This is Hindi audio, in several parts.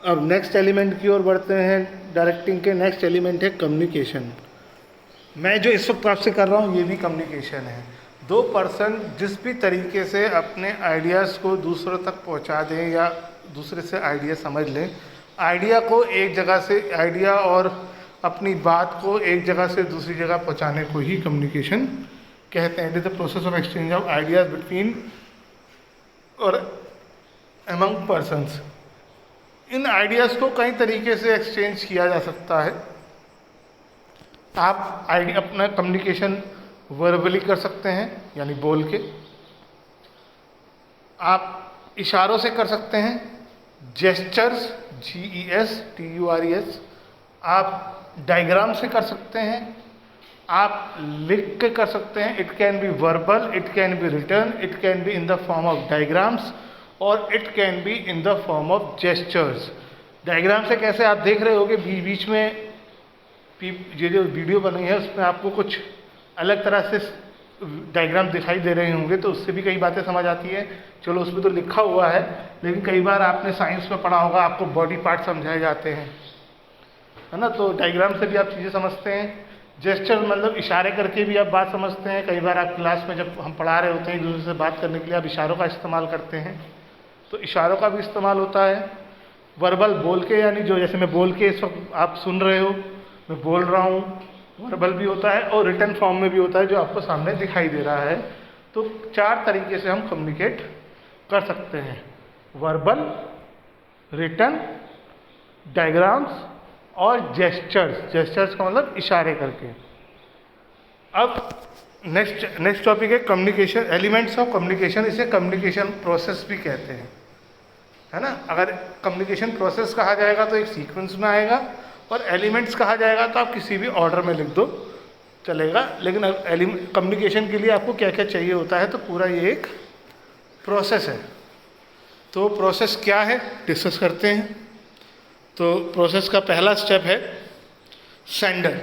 अब नेक्स्ट एलिमेंट की ओर बढ़ते हैं। डायरेक्टिंग के नेक्स्ट एलिमेंट है कम्युनिकेशन। मैं जो इस वक्त आपसे कर रहा हूँ ये भी कम्युनिकेशन है। दो पर्सन जिस भी तरीके से अपने आइडियाज़ को दूसरों तक पहुँचा दें या दूसरे से आइडिया समझ लें, आइडिया को एक जगह से आइडिया और अपनी बात को एक जगह से दूसरी जगह पहुँचाने को ही कम्युनिकेशन कहते हैं। It is the process of exchange of ideas between और अमंग पर्सन्स। इन आइडियाज़ को कई तरीके से एक्सचेंज किया जा सकता है। आप आइडिया अपना कम्युनिकेशन वर्बली कर सकते हैं, यानी बोल के। आप इशारों से कर सकते हैं, जेस्चर्स, GESTURES। आप डायग्राम से कर सकते हैं, आप लिख के कर सकते हैं। It can be verbal, it can be written, it can be in the form of diagrams और it can be in the form of gestures. Diagram से कैसे, आप देख रहे होगे बीच में ये जो वीडियो बनी है उसमें आपको कुछ अलग तरह से डायग्राम दिखाई दे रहे होंगे, तो उससे भी कई बातें समझ आती है। चलो उसमें तो लिखा हुआ है, लेकिन कई बार आपने साइंस में पढ़ा होगा, आपको बॉडी पार्ट समझाए जाते हैं, है ना। तो डायग्राम से भी आप चीज़ें समझते हैं। जेस्चर मतलब इशारे करके भी आप बात समझते हैं। कई बार आप क्लास में जब हम पढ़ा रहे होते हैं एक दूसरे से बात करने के लिए आप इशारों का इस्तेमाल करते हैं, तो इशारों का भी इस्तेमाल होता है। वर्बल बोल के, यानी जो जैसे मैं बोल के इस वक्त आप सुन रहे हो, मैं बोल रहा हूँ, वर्बल भी होता है और रिटन फॉर्म में भी होता है जो आपको सामने दिखाई दे रहा है। तो 4 तरीके से हम कम्युनिकेट कर सकते हैं, वर्बल, रिटन, डायग्राम्स और जेस्चर्स। जेस्चर्स का मतलब इशारे करके। अब नेक्स्ट टॉपिक है कम्युनिकेशन, एलिमेंट्स ऑफ कम्युनिकेशन। इसे कम्युनिकेशन प्रोसेस भी कहते हैं, है ना। अगर कम्युनिकेशन प्रोसेस कहा जाएगा तो एक सीक्वेंस में आएगा, और एलिमेंट्स कहा जाएगा तो आप किसी भी ऑर्डर में लिख दो, चलेगा। लेकिन कम्युनिकेशन के लिए आपको क्या क्या चाहिए होता है, तो पूरा ये एक प्रोसेस है। तो प्रोसेस क्या है डिस्कस करते हैं। तो प्रोसेस का पहला स्टेप है सेंडर।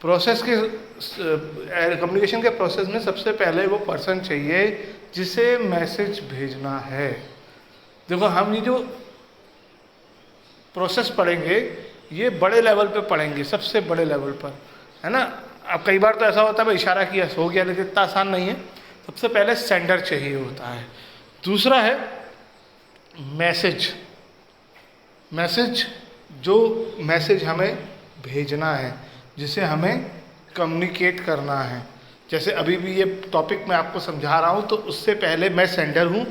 प्रोसेस के कम्युनिकेशन के प्रोसेस में सबसे पहले वो पर्सन चाहिए जिसे मैसेज भेजना है। देखो हम ये जो प्रोसेस पढ़ेंगे ये बड़े लेवल पे पढ़ेंगे, सबसे बड़े लेवल पर, है ना। अब कई बार तो ऐसा होता है भाई इशारा किया हो गया, लेकिन इतना आसान नहीं है। सबसे पहले सेंडर चाहिए होता है। दूसरा है मैसेज। मैसेज, जो मैसेज हमें भेजना है, जिसे हमें कम्युनिकेट करना है। जैसे अभी भी ये टॉपिक मैं आपको समझा रहा हूँ, तो उससे पहले मैं सेंडर हूँ,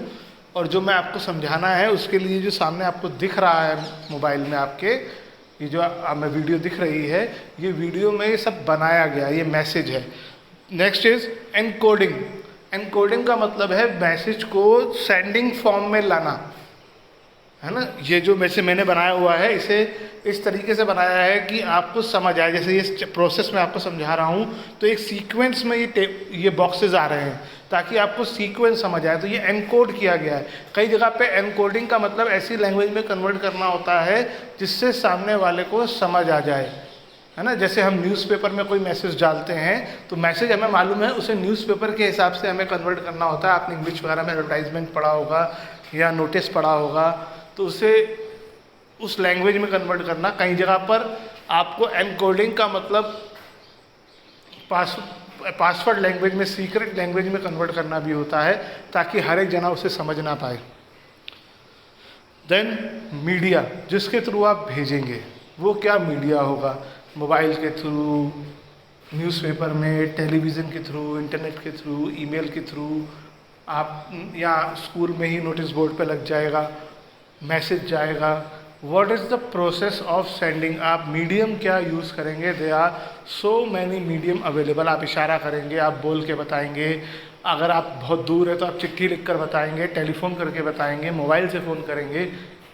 और जो मैं आपको समझाना है उसके लिए जो सामने आपको दिख रहा है मोबाइल में आपके, ये जो मैं वीडियो दिख रही है, ये वीडियो में ये सब बनाया गया, ये मैसेज है। Next is encoding. एनकोडिंग का मतलब है मैसेज को सेंडिंग फॉर्म में लाना, है ना। ये जो मैंने बनाया हुआ है, इसे इस तरीके से बनाया है कि आपको समझ आए। जैसे ये प्रोसेस मैं आपको समझा रहा हूँ, तो एक सीक्वेंस में ये बॉक्सेस आ रहे हैं ताकि आपको सीक्वेंस समझ आए। तो ये एनकोड किया गया है। कई जगह पे एनकोडिंग का मतलब ऐसी लैंग्वेज में कन्वर्ट करना होता है जिससे सामने वाले को समझ आ जाए, है ना। जैसे हम न्यूज़पेपर में कोई मैसेज डालते हैं, तो मैसेज हमें मालूम है, उसे न्यूज़पेपर के हिसाब से हमें कन्वर्ट करना होता है। आपने इंग्लिश वगैरह में एडवर्टाइजमेंट पढ़ा होगा या नोटिस पढ़ा होगा, तो उसे उस लैंग्वेज में कन्वर्ट करना। कई जगह पर आपको एनकोडिंग का मतलब पासवर्ड लैंग्वेज में, सीक्रेट लैंग्वेज में कन्वर्ट करना भी होता है, ताकि हर एक जना उसे समझ ना पाए। देन मीडिया, जिसके थ्रू आप भेजेंगे, वो क्या मीडिया होगा। मोबाइल के थ्रू, न्यूज़पेपर में, टेलीविज़न के थ्रू, इंटरनेट के थ्रू, ईमेल के थ्रू, आप या स्कूल में ही नोटिस बोर्ड पे लग जाएगा, मैसेज जाएगा। What is the process of sending. आप मीडियम क्या यूज़ करेंगे, they are so many medium available. आप इशारा करेंगे, आप बोल के बताएंगे, अगर आप बहुत दूर है तो आप चिट्ठी लिख कर बताएंगे, टेलीफोन करके बताएंगे, मोबाइल से फ़ोन करेंगे,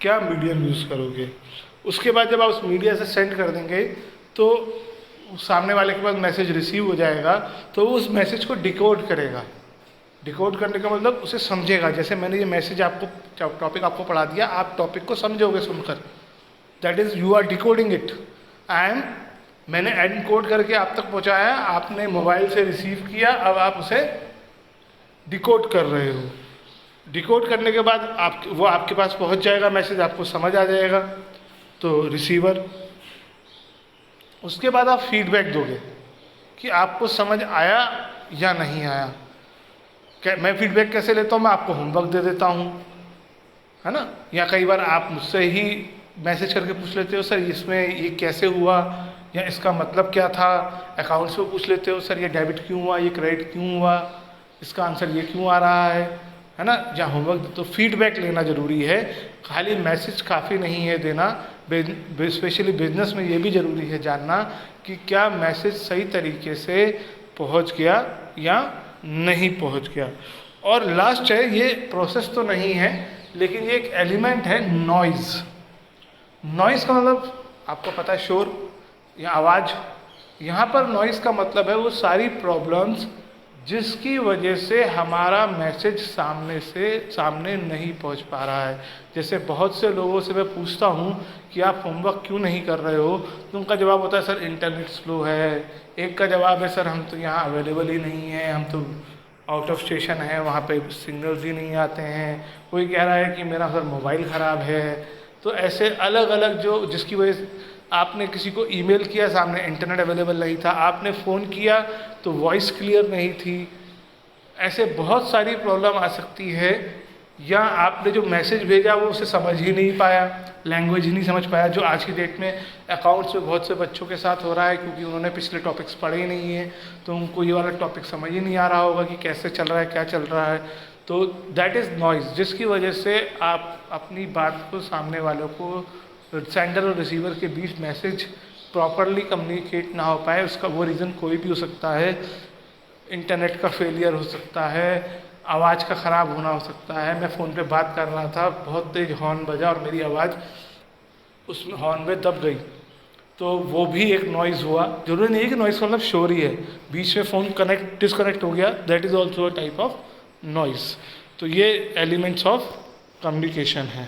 क्या मीडियम यूज़ करोगे। उसके बाद जब आप उस मीडिया से सेंड कर देंगे तो सामने वाले के पास मैसेज रिसीव हो जाएगा, तो वो उस मैसेज को डिकोड करेगा। डिकोड करने का मतलब उसे समझेगा। जैसे मैंने ये मैसेज आपको टॉपिक आपको पढ़ा दिया, आप टॉपिक को समझोगे सुनकर, that is you are decoding it. मैंने एनकोड करके आप तक पहुंचाया, आपने मोबाइल से रिसीव किया, अब आप उसे डिकोड कर रहे हो। डिकोड करने के बाद वो आपके पास पहुंच जाएगा, मैसेज आपको समझ आ जाएगा, तो रिसीवर। उसके बाद आप फीडबैक दोगे कि आपको समझ आया या नहीं आया। मैं फीडबैक कैसे लेता हूँ, मैं आपको होमवर्क दे देता हूँ, है ना, या कई बार आप मुझसे ही मैसेज करके पूछ लेते हो, सर इसमें ये कैसे हुआ, या इसका मतलब क्या था। अकाउंट्स में पूछ लेते हो, सर ये डेबिट क्यों हुआ, ये क्रेडिट क्यों हुआ, इसका आंसर ये क्यों आ रहा है ना, या होमवर्क। तो फीडबैक लेना ज़रूरी है, खाली मैसेज काफ़ी नहीं है देना। स्पेशली बिजनेस में ये भी ज़रूरी है जानना कि क्या मैसेज सही तरीके से पहुंच गया या नहीं पहुंच गया। और लास्ट है, ये प्रोसेस तो नहीं है लेकिन ये एक एलिमेंट है, नॉइज़। नॉइज़ का मतलब आपको पता है, शोर या आवाज़। यहाँ पर नॉइज़ का मतलब है वो सारी प्रॉब्लम्स जिसकी वजह से हमारा मैसेज सामने नहीं पहुँच पा रहा है। जैसे बहुत से लोगों से मैं पूछता हूँ कि आप होमवर्क क्यों नहीं कर रहे हो, तो उनका जवाब होता है सर इंटरनेट स्लो है। एक का जवाब है सर हम तो यहाँ अवेलेबल ही नहीं है, हम तो आउट ऑफ स्टेशन है, वहाँ पे सिग्नल्स ही नहीं आते हैं। कोई कह रहा है कि मेरा सर मोबाइल ख़राब है। तो ऐसे अलग अलग जो जिसकी वजह से आपने किसी को ईमेल किया, सामने इंटरनेट अवेलेबल नहीं था, आपने फ़ोन किया तो वॉइस क्लियर नहीं थी। ऐसे बहुत सारी प्रॉब्लम आ सकती है, या आपने जो मैसेज भेजा वो उसे समझ ही नहीं पाया, लैंग्वेज ही नहीं समझ पाया, जो आज की डेट में अकाउंट्स में बहुत से बच्चों के साथ हो रहा है, क्योंकि उन्होंने पिछले टॉपिक्स पढ़े ही नहीं है, तो उनको ये वाला टॉपिक समझ ही नहीं आ रहा होगा कि कैसे चल रहा है, क्या चल रहा है। तो दैट इज़ नॉइज़, जिसकी वजह से आप अपनी बात को सामने वालों को, सेंडर और रिसीवर के बीच मैसेज प्रॉपरली कम्युनिकेट ना हो पाए। उसका वो रीज़न कोई भी हो सकता है, इंटरनेट का फेलियर हो सकता है, आवाज़ का ख़राब होना हो सकता है। मैं फ़ोन पे बात कर रहा था, बहुत तेज़ हॉर्न बजा और मेरी आवाज़ उसमें हॉर्न में दब गई, तो वो भी एक नॉइज़ हुआ। जरूरी नहीं है कि नॉइज़ का मतलब शोर ही है, बीच में फ़ोन डिस्कनेक्ट हो गया, that is also a type of noise. तो ये एलिमेंट्स ऑफ कम्युनिकेशन है।